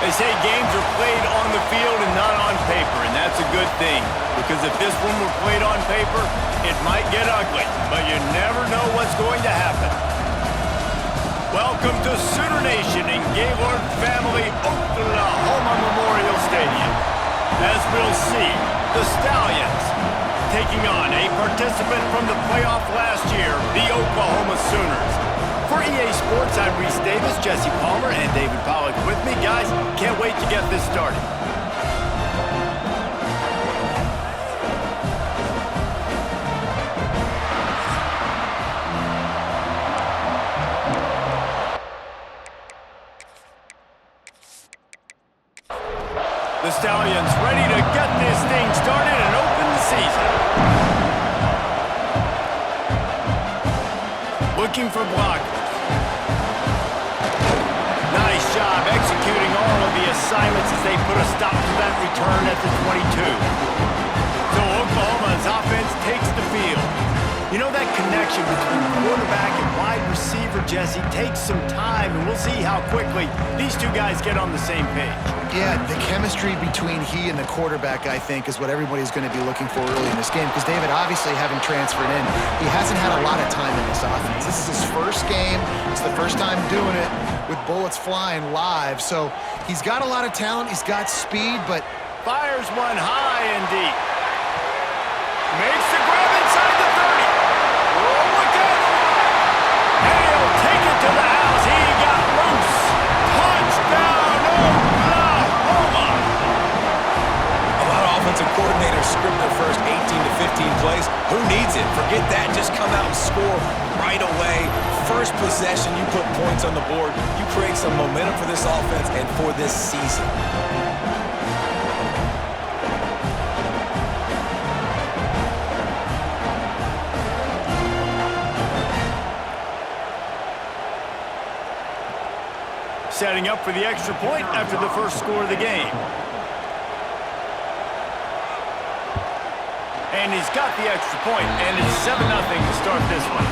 They say games are played on the field and not on paper, and that's a good thing. Because if this one were played on paper, it might get ugly, but you never know what's going to happen. Welcome to Sooner Nation in Gaylord Family Oklahoma Memorial Stadium. As we'll see, the Stallions taking on a participant from the playoff last year, the Oklahoma Sooners. For EA Sports, I'm Reese Davis, Jesse Palmer, and David Pollack with me. Guys, can't wait to get this started. The Stallions ready to get this thing started and open the season. Looking for blockers. Nice job executing all of the assignments as they put a stop to that return at the 22. So Oklahoma's offense takes the field. You know, that connection between quarterback and wide receiver, Jesse, takes some time, and we'll see how quickly these two guys get on the same page. Yeah, the chemistry between he and the quarterback, I think, is what everybody's going to be looking for early in this game. Because David, obviously, having transferred in, he hasn't had a lot of time in this offense. This is his first game. It's the first time doing it with bullets flying live. So he's got a lot of talent. He's got speed, but fires one high and deep. Makes the grab inside the 30. Oh, look at him. And he'll take it to the house. He got loose. Touchdown, Oklahoma. A lot of offensive coordinators script their first 18 to 15 plays. Who needs it? Forget that. Just come out and score right away. First possession, you put points on the board. You create some momentum for this offense and for this season. Setting up for the extra point after the first score of the game. And he's got the extra point, and it's 7-0 to start this one.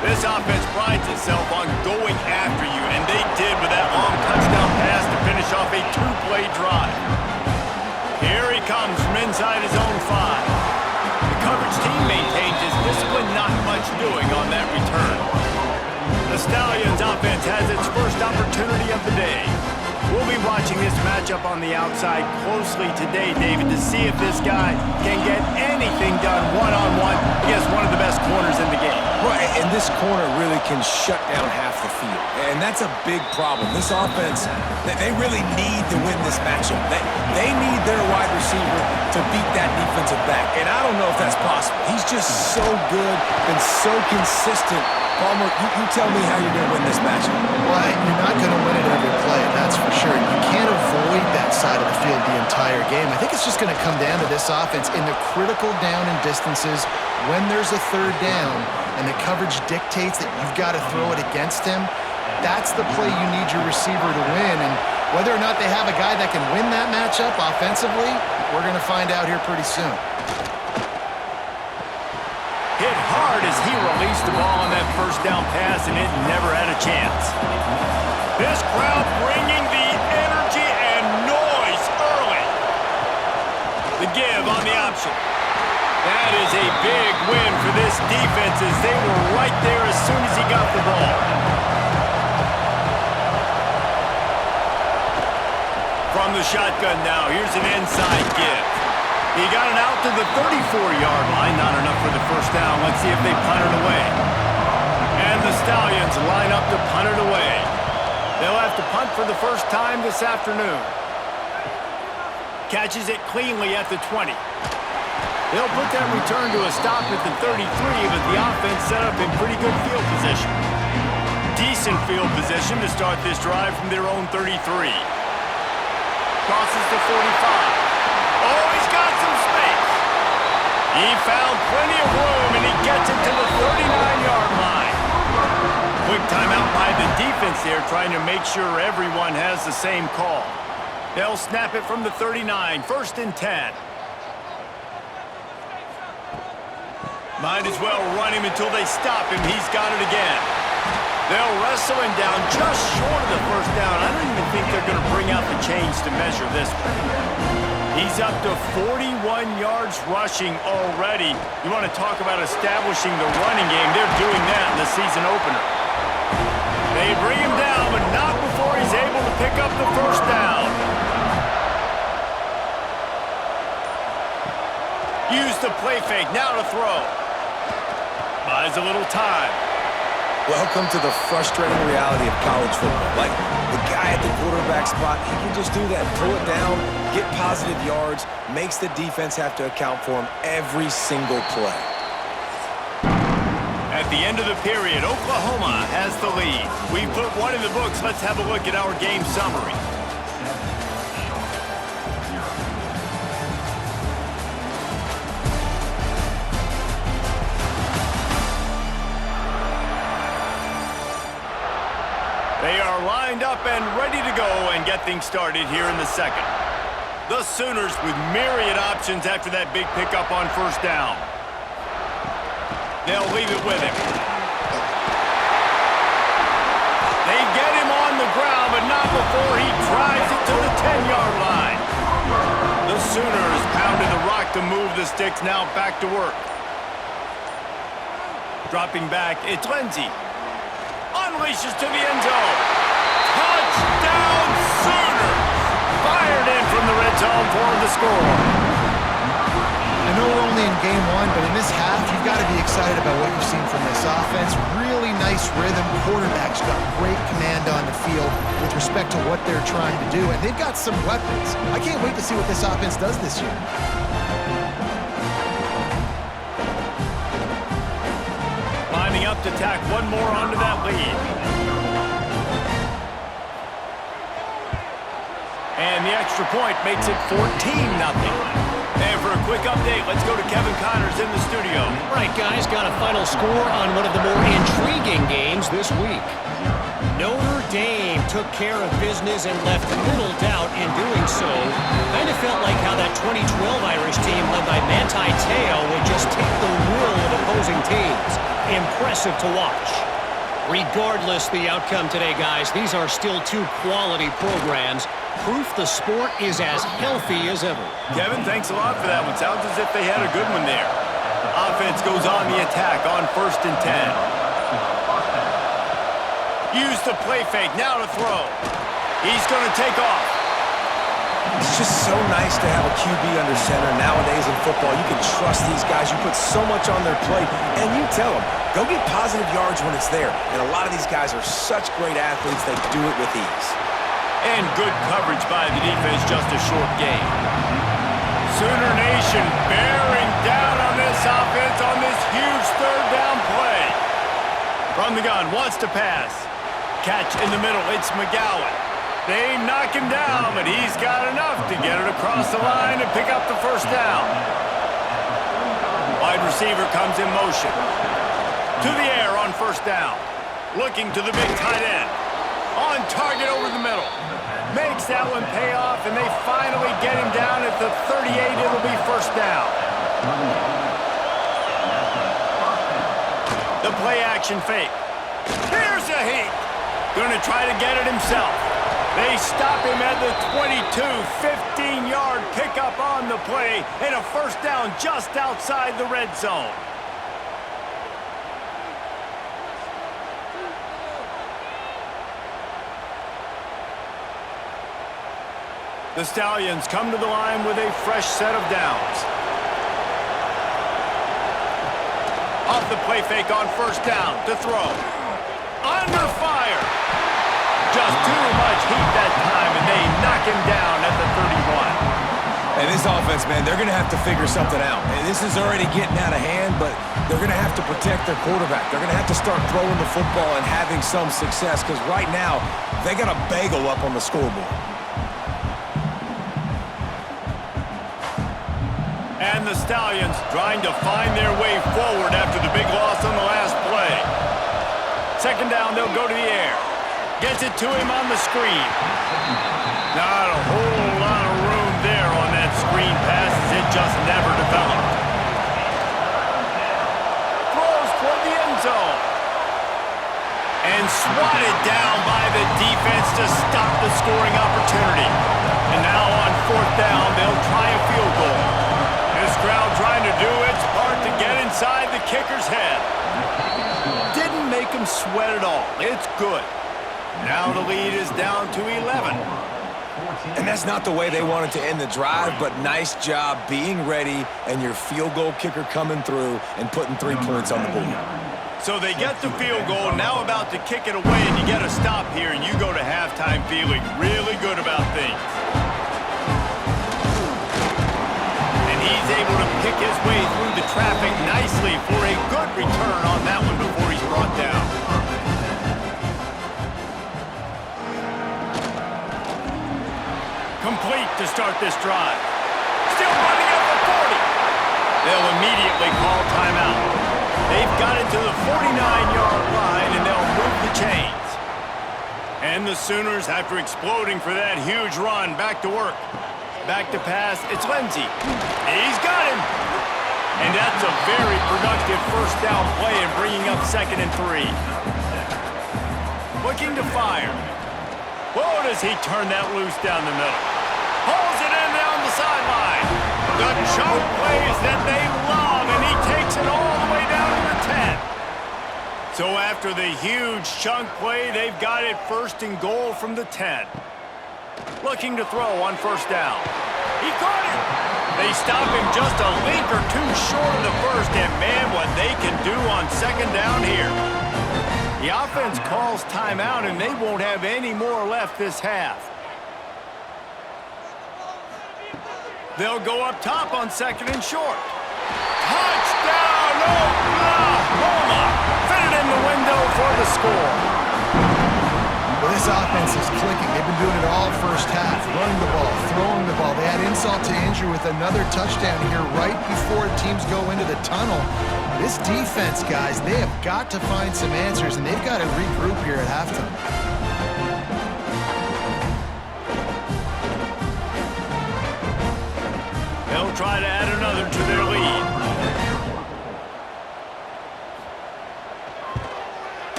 This offense prides itself on going after you, and they did with that long touchdown pass to finish off a two-play drive. Here he comes from inside his own 5. The coverage team maintains his discipline, not much doing on that return. The Stallions offense has its first opportunity of the day. We'll be watching this matchup on the outside closely today, David, to see if this guy can get anything done one-on-one against one of the best corners in the game. Right, and this corner really can shut down half the field. And that's a big problem. This offense, they really need to win this matchup. They need their wide receiver to beat that defensive back. And I don't know if that's possible. He's just so good and so consistent. Palmer, you tell me how you're going to win this matchup. well, you're not going to win it every play, that's for sure. You can't avoid that side of the field the entire game. I think it's just going to come down to this offense in the critical down and distances when there's a third down and the coverage dictates that you've got to throw it against him. That's the play you need your receiver to win. And whether or not they have a guy that can win that matchup offensively, we're going to find out here pretty soon. Hit hard as he released the ball on that first down pass, and it never had a chance. This crowd bringing the energy and noise early. The give on the option. That is a big win for this defense as they were right there as soon as he got the ball. From the shotgun now, here's an inside give. He got it out to the 34-yard line. Not enough for the first down. Let's see if they punt it away. And the Stallions line up to punt it away. They'll have to punt for the first time this afternoon. Catches it cleanly at the 20. They'll put that return to a stop at the 33, but the offense set up in pretty good field position. Decent field position to start this drive from their own 33. Crosses the 45. Oh, he's got some space. He found plenty of room, and he gets it to the 39-yard line. Quick timeout by the defense there, trying to make sure everyone has the same call. They'll snap it from the 39, 1st and 10. Might as well run him until they stop him. He's got it again. They'll wrestle him down just short of the first down. I don't even think they're going to bring out the chains to measure this one. He's up to 41 yards rushing already. You want to talk about establishing the running game. They're doing that in the season opener. They bring him down, but not before he's able to pick up the first down. Use the play fake, now to throw. Buys a little time. Welcome to the frustrating reality of college football. Like, the guy at the quarterback spot, he can just do that. Pull it down, get positive yards, makes the defense have to account for him every single play. At the end of the period, Oklahoma has the lead. We put one in the books. Let's have a look at our game summary. They are lined up and ready to go and get things started here in the second. The Sooners with myriad options after that big pickup on first down. They'll leave it with him. They get him on the ground, but not before he drives it to the 10-yard line. The Sooners pounded the rock to move the sticks, now back to work. Dropping back, it's Lindsey. Unleashes to the end zone. Touchdown Sooners! Fired in from the red zone for the score. I know we're only in game one, but in this half, you've got to be excited about what you've seen from this offense. Really nice rhythm. Quarterback's got great command on the field with respect to what they're trying to do, and they've got some weapons. I can't wait to see what this offense does this year. Lining up to tack one more onto that lead. And the extra point makes it 14-0. And for a quick update, let's go to Kevin Connors in the studio. Right, guys, got a final score on one of the more intriguing games this week. Notre Dame took care of business and left little doubt in doing so. Kind of felt like how that 2012 Irish team led by Manti Te'o would just take the will of opposing teams. Impressive to watch. Regardless the outcome today, guys, these are still two quality programs. Proof the sport is as healthy as ever. Kevin, thanks a lot for that one. Sounds as if they had a good one there. Offense goes on the attack on 1st and 10. Use the play fake, now to throw. He's going to take off. It's just so nice to have a QB under center nowadays in football. You can trust these guys. You put so much on their plate, and you tell them, go get positive yards when it's there. And a lot of these guys are such great athletes, they do it with ease. And good coverage by the defense, just a short gain. Sooner Nation bearing down on this offense on this huge third down play. From the gun, wants to pass. Catch in the middle, it's McGowan. They knock him down, but he's got enough to get it across the line and pick up the first down. Wide receiver comes in motion. To the air on first down. Looking to the big tight end. On target over the middle. Makes that one pay off, and they finally get him down at the 38. It'll be first down. The play action fake. Here's a heat. Gonna try to get it himself. They stop him at the 22, 15-yard pickup on the play, and a first down just outside the red zone. The Stallions come to the line with a fresh set of downs. Off the play fake on first down to throw. Under fire. Just too much heat that time, and they knock him down at the 31. And this offense, man, they're going to have to figure something out. And this is already getting out of hand, but they're going to have to protect their quarterback. They're going to have to start throwing the football and having some success, because right now, they got a bagel up on the scoreboard. And the Stallions trying to find their way forward after the big loss on the last play. Second down, they'll go to the air. Gets it to him on the screen. Not a whole lot of room there on that screen pass, as it just never developed. Throws toward the end zone. And swatted down by the defense to stop the scoring opportunity. And now on 4th down, they'll try a field goal. This crowd trying to do its part to get inside the kicker's head. Didn't make him sweat at all. It's good. Now the lead is down to 11. And that's not the way they wanted to end the drive, but nice job being ready and your field goal kicker coming through and putting 3 points on the board. So they get the field goal, now about to kick it away, and you get a stop here, and you go to halftime feeling really good about things. And he's able to pick his way through the traffic nicely for a good return on that one before he's brought down. Complete to start this drive. Still running up the 40. They'll immediately call timeout. They've got it to the 49-yard line, and they'll move the chains. And the Sooners, after exploding for that huge run, back to work. Back to pass, it's Lindsey. He's got him. And that's a very productive first down play and bringing up 2nd and 3. Looking to fire. Whoa, does he turn that loose down the middle. Pulls it in down the sideline. The choke plays that they love, and he takes it all the way down to the 10. So after the huge chunk play, they've got it 1st and goal from the 10. Looking to throw on 1st down. He caught it. They stop him just a link or two short of the 1st, and man, what they can do on 2nd down here. The offense calls timeout, and they won't have any more left this half. They'll go up top on 2nd and short. Touchdown, Oklahoma! Fit it in the window for the score. Well, this offense is clicking. They've been doing it all first half. Running the ball, throwing the ball. They had insult to injury with another touchdown here right before teams go into the tunnel. This defense, guys, they have got to find some answers, and they've got to regroup here at halftime. They'll try to add another to their lead.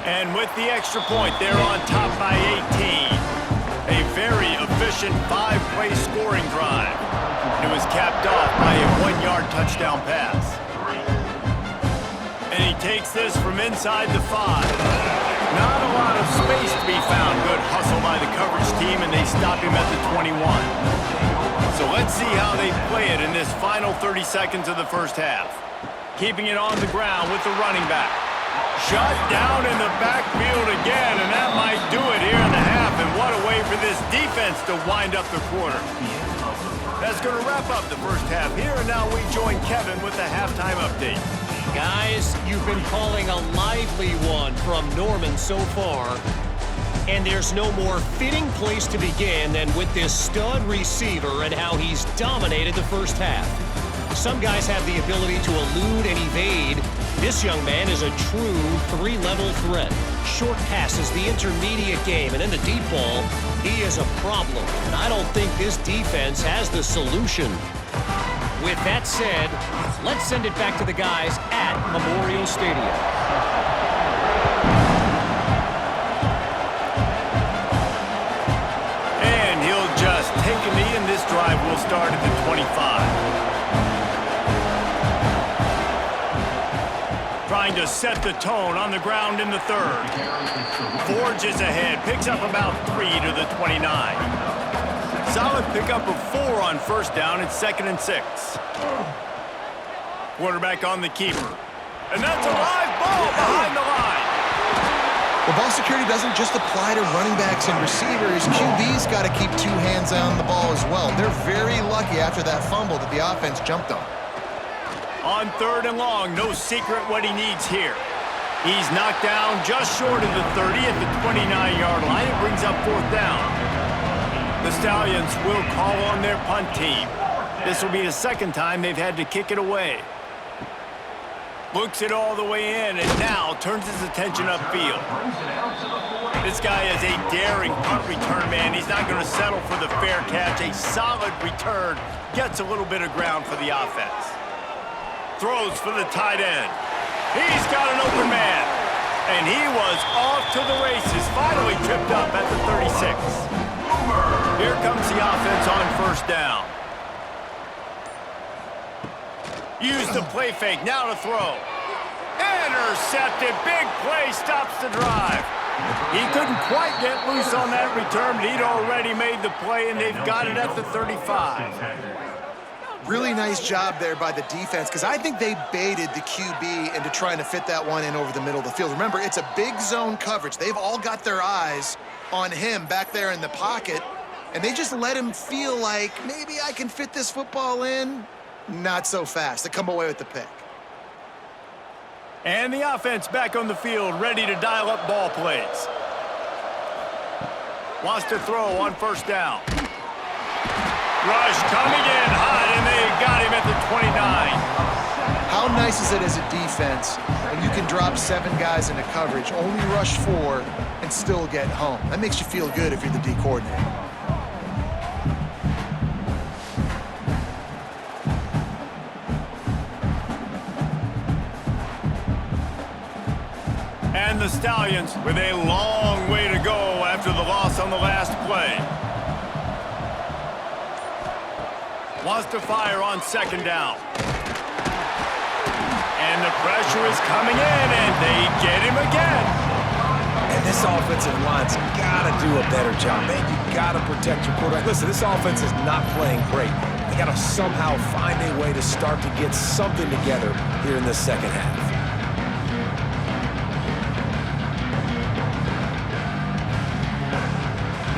And with the extra point, they're on top by 18. A very efficient 5-play scoring drive. It was capped off by a 1-yard touchdown pass. And he takes this from inside the 5. Not a lot of space to be found. Good hustle by the coverage team, and they stop him at the 21. So let's see how they play it in this final 30 seconds of the first half. Keeping it on the ground with the running back. Shut down in the backfield again, and that might do it here in the half. And what a way for this defense to wind up the quarter. That's going to wrap up the first half here, and now we join Kevin with the halftime update. Guys, you've been calling a lively one from Norman so far. And there's no more fitting place to begin than with this stud receiver and how he's dominated the first half. Some guys have the ability to elude and evade. This young man is a true 3-level threat. Short passes, the intermediate game, and in the deep ball, he is a problem. And I don't think this defense has the solution. With that said, let's send it back to the guys at Memorial Stadium. Take a knee, and this drive will start at the 25. Trying to set the tone on the ground in the 3rd. Forges ahead, picks up about 3 to the 29. Solid pickup of 4 on 1st down. It's 2nd and 6. Quarterback on the keeper. And that's a live ball behind the line. Well, ball security doesn't just apply to running backs and receivers. QB's got to keep 2 hands on the ball as well. They're very lucky after that fumble that the offense jumped on. On 3rd and long, no secret what he needs here. He's knocked down just short of the 30 at the 29-yard line. It brings up 4th down. The Stallions will call on their punt team. This will be the 2nd time they've had to kick it away. Looks it all the way in, and now turns his attention upfield. This guy is a daring punt return man. He's not going to settle for the fair catch. A solid return. Gets a little bit of ground for the offense. Throws for the tight end. He's got an open man. And he was off to the races, finally tripped up at the 36. Here comes the offense on first down. Use the play fake, now to throw. Intercepted, big play, stops the drive. He couldn't quite get loose on that return, but he'd already made the play, and they've got it at the 35. Really nice job there by the defense, because I think they baited the QB into trying to fit that one in over the middle of the field. Remember, it's a big zone coverage. They've all got their eyes on him back there in the pocket, and they just let him feel like, maybe I can fit this football in. Not so fast. They come away with the pick. And the offense back on the field, ready to dial up ball plays. Wants to throw on first down. Rush coming in hot, and they got him at the 29. How nice is it as a defense when you can drop 7 guys into coverage, only rush 4, and still get home? That makes you feel good if you're the D coordinator. And the Stallions with a long way to go after the loss on the last play. Wants to fire on second down. And the pressure is coming in, and they get him again. And this offensive line's got to do a better job, man. You got to protect your quarterback. Listen, this offense is not playing great. They got to somehow find a way to start to get something together here in this second half.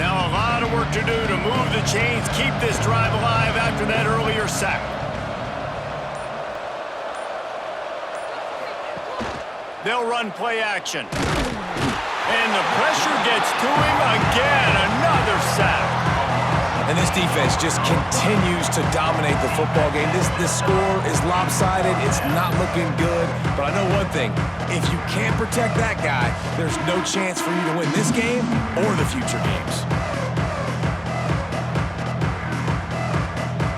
Now a lot of work to do to move the chains, keep this drive alive after that earlier sack. They'll run play action. And the pressure gets to him again, another sack. And this defense just continues to dominate the football game. This score is lopsided. It's not looking good. But I know one thing. If you can't protect that guy, there's no chance for you to win this game or the future games.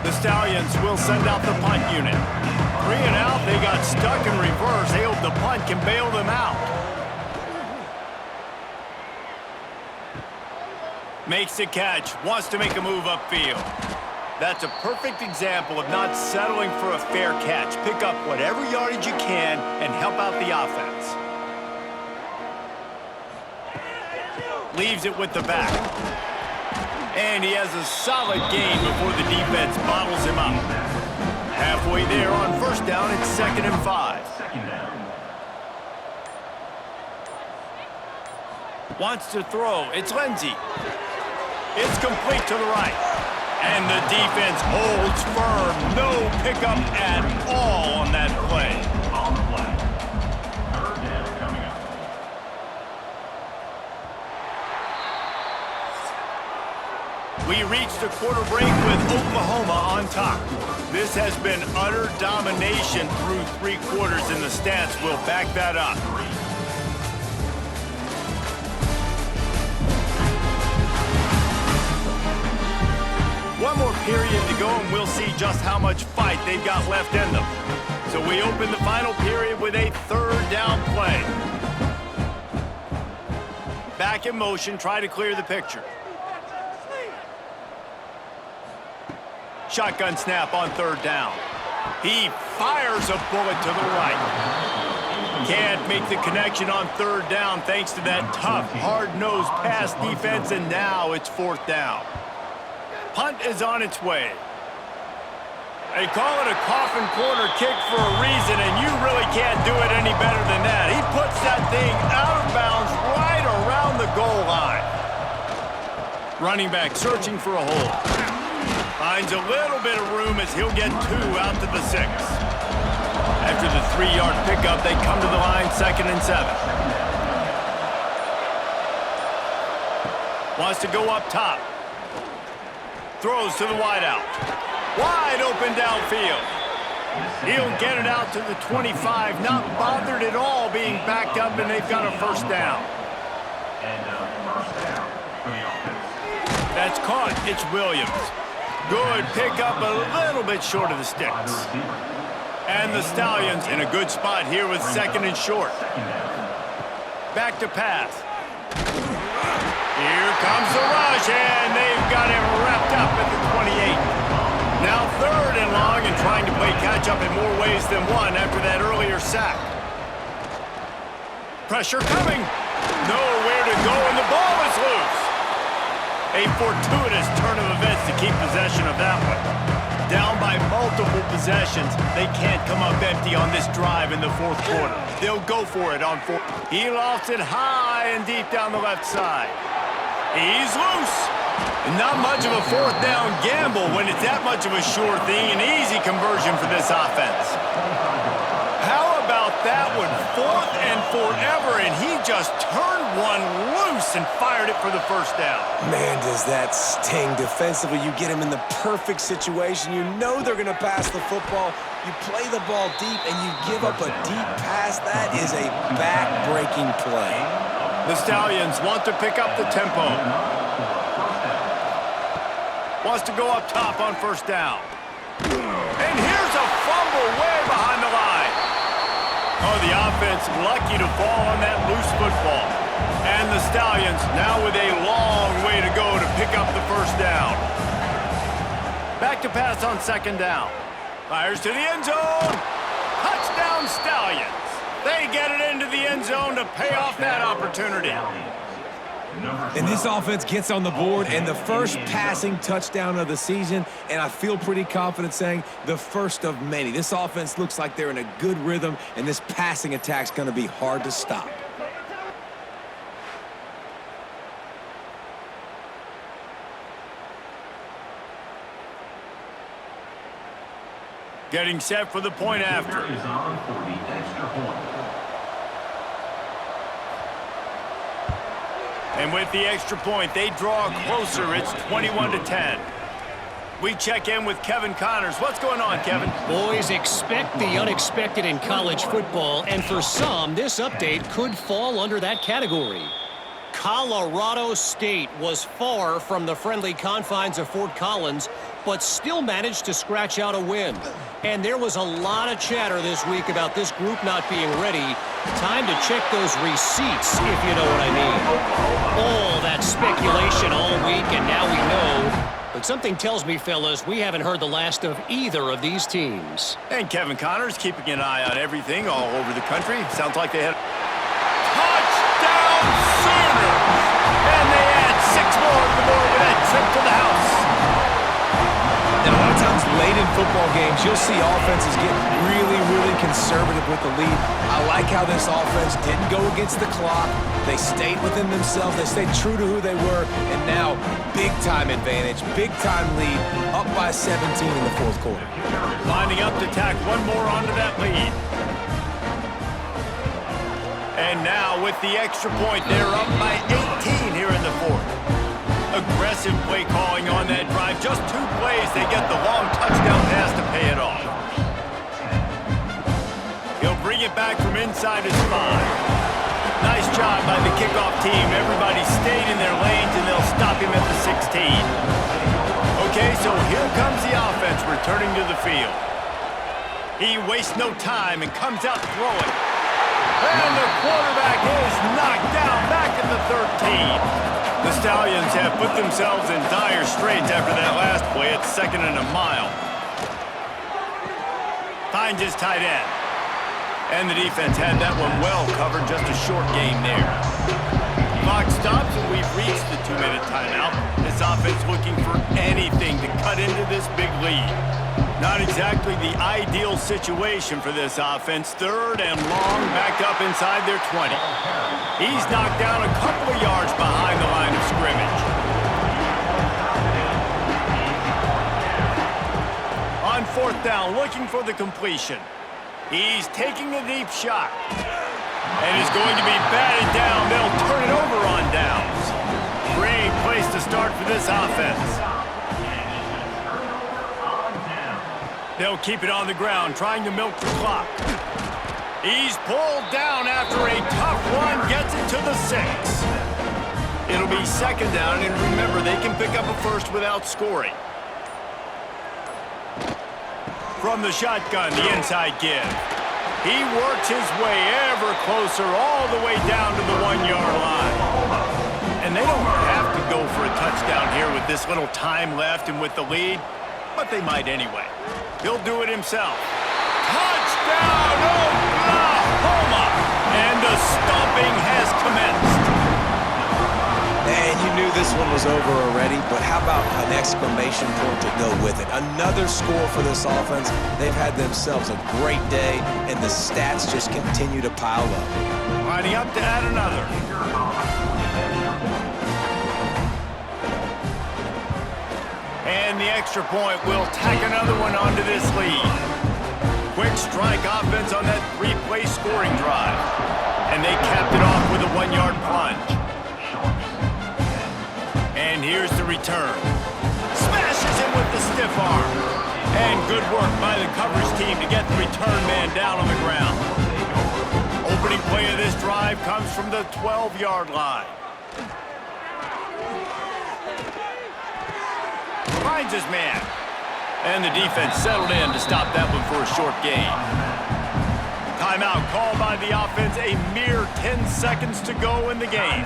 The Stallions will send out the punt unit. 3 and out, they got stuck in reverse. They hope the punt can bail them out. Makes the catch, wants to make a move upfield. That's a perfect example of not settling for a fair catch. Pick up whatever yardage you can and help out the offense. Leaves it with the back. And he has a solid gain before the defense bottles him up. Halfway there on first down, it's 2nd and 5. Wants to throw, it's Lindsey. It's complete to the right. And the defense holds firm. No pickup at all on that play. On the play. 3rd down coming up. We reached the quarter break with Oklahoma on top. This has been utter domination through 3 quarters, and the stats will back that up. One more period to go, and we'll see just how much fight they've got left in them. So we open the final period with a 3rd down play. Back in motion, try to clear the picture. Shotgun snap on 3rd down. He fires a bullet to the right. Can't make the connection on 3rd down thanks to that tough, hard-nosed pass defense, and now it's 4th down. Punt is on its way. They call it a coffin corner kick for a reason, and you really can't do it any better than that. He puts that thing out of bounds right around the goal line. Running back searching for a hole. Finds a little bit of room as he'll get 2 out to the 6. After the 3-yard pickup, they come to the line 2nd and 7. Wants to go up top. Throws to the wideout. Wide open downfield. He'll get it out to the 25, not bothered at all being backed up, and they've got a 1st down. That's caught. It's Williams. Good pickup, a little bit short of the sticks. And the Stallions in a good spot here with 2nd and short. Back to pass. Here comes the rush, and they've got him wrapped up at the 28. Now 3rd and long and trying to play catch-up in more ways than one after that earlier sack. Pressure coming. Nowhere to go, and the ball is loose. A fortuitous turn of events to keep possession of that one. Down by multiple possessions, they can't come up empty on this drive in the 4th quarter. They'll go for it on 4th. He lofts it high and deep down the left side. He's loose. And not much of a 4th down gamble when it's that much of a sure thing, an easy conversion for this offense. How about that one? 4th and forever, and he just turned one loose and fired it for the 1st down. Man, does that sting defensively. You get him in the perfect situation. You know they're going to pass the football. You play the ball deep, and you give up a deep pass. That is a back-breaking play. The Stallions want to pick up the tempo. Wants to go up top on 1st down. And here's a fumble way behind the line. Oh, the offense lucky to fall on that loose football. And the Stallions now with a long way to go to pick up the 1st down. Back to pass on 2nd down. Fires to the end zone. Touchdown Stallions. They get it into the end zone to pay off that opportunity. And this offense gets on the board, and the first passing touchdown of the season, and I feel pretty confident saying the first of many. This offense looks like they're in a good rhythm, and this passing attack's going to be hard to stop. Getting set for the point after. And with the extra point, they draw closer. It's 21-10. We check in with Kevin Connors. What's going on, Kevin? Boys, expect the unexpected in college football, and for some, this update could fall under that category. Colorado State was far from the friendly confines of Fort Collins, but still managed to scratch out a win. And there was a lot of chatter this week about this group not being ready. Time to check those receipts, if you know what I mean. All that speculation all week, and now we know. But something tells me, fellas, we haven't heard the last of either of these teams. And Kevin Connors keeping an eye on everything all over the country. Sounds like they had touchdown Sooners! And they add 6 more to the board with that trip to the house. And a lot of times late in football games, you'll see offenses get really, really conservative with the lead. I like how this offense didn't go against the clock. They stayed within themselves. They stayed true to who they were. And now, big-time advantage, big-time lead, up by 17 in the 4th quarter. Lining up to tack one more onto that lead. And now, with the extra point, they're up by 18 here in the 4th. Aggressive play calling on that drive. Just 2 plays, they get the long touchdown pass to pay it off. He'll bring it back from inside his 5. Nice job by the kickoff team. Everybody stayed in their lanes, and they'll stop him at the 16. Okay, so here comes the offense returning to the field. He wastes no time and comes out throwing. And the quarterback is knocked down back at the 13. The Stallions have put themselves in dire straits after that last play at 2nd and a mile. Finds his tight end. And the defense had that one well covered, just a short game there. Clock stops and we've reached the 2-minute timeout. This offense looking for anything to cut into this big lead. Not exactly the ideal situation for this offense. 3rd and long, back up inside their 20. He's knocked down a couple of yards behind the line of scrimmage. On 4th down, looking for the completion. He's taking a deep shot. And is going to be batted down. They'll turn it over on downs. Great place to start for this offense. They'll keep it on the ground, trying to milk the clock. He's pulled down after a tough run, gets it to the 6. It'll be 2nd down, and remember, they can pick up a first without scoring. From the shotgun, the inside give. He works his way ever closer all the way down to the 1-yard line. And they don't have to go for a touchdown here with this little time left and with the lead, but they might anyway. He'll do it himself. Touchdown, Oklahoma! And the stomping has commenced. And you knew this one was over already, but how about an exclamation point to go with it? Another score for this offense. They've had themselves a great day, and the stats just continue to pile up. Lining up to add another. And the extra point will tack another one onto this lead. Quick strike offense on that 3-play scoring drive. And they capped it off with a 1-yard plunge. And here's the return. Smashes him with the stiff arm. And good work by the coverage team to get the return man down on the ground. Opening play of this drive comes from the 12-yard line. Finds his man. And the defense settled in to stop that one for a short gain. Timeout called by the offense. A mere 10 seconds to go in the game.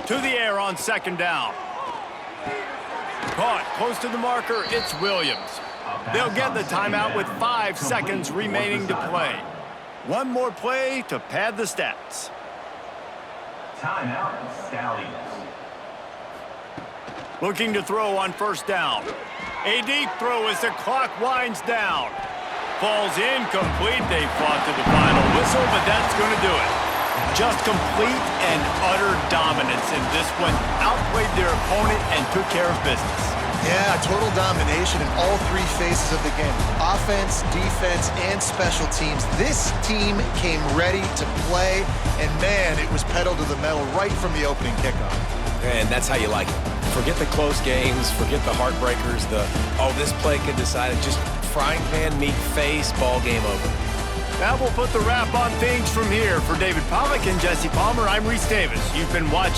To the air on second down. Caught close to the marker. It's Williams. They'll get the timeout with 5 seconds remaining to play. One more play to pad the stats. Timeout, Stallions. Looking to throw on first down. A deep throw as the clock winds down. Falls incomplete. They fought to the final whistle, but that's going to do it. Just complete and utter dominance in this one. Outplayed their opponent and took care of business. Yeah, total domination in all 3 phases of the game. Offense, defense, and special teams. This team came ready to play, and man, it was pedal to the metal right from the opening kickoff. And that's how you like it. Forget the close games, forget the heartbreakers, this play could decide it. Just frying pan, meat face, ball game over. That will put the wrap on things from here. For David Pollack and Jesse Palmer, I'm Reese Davis. You've been watching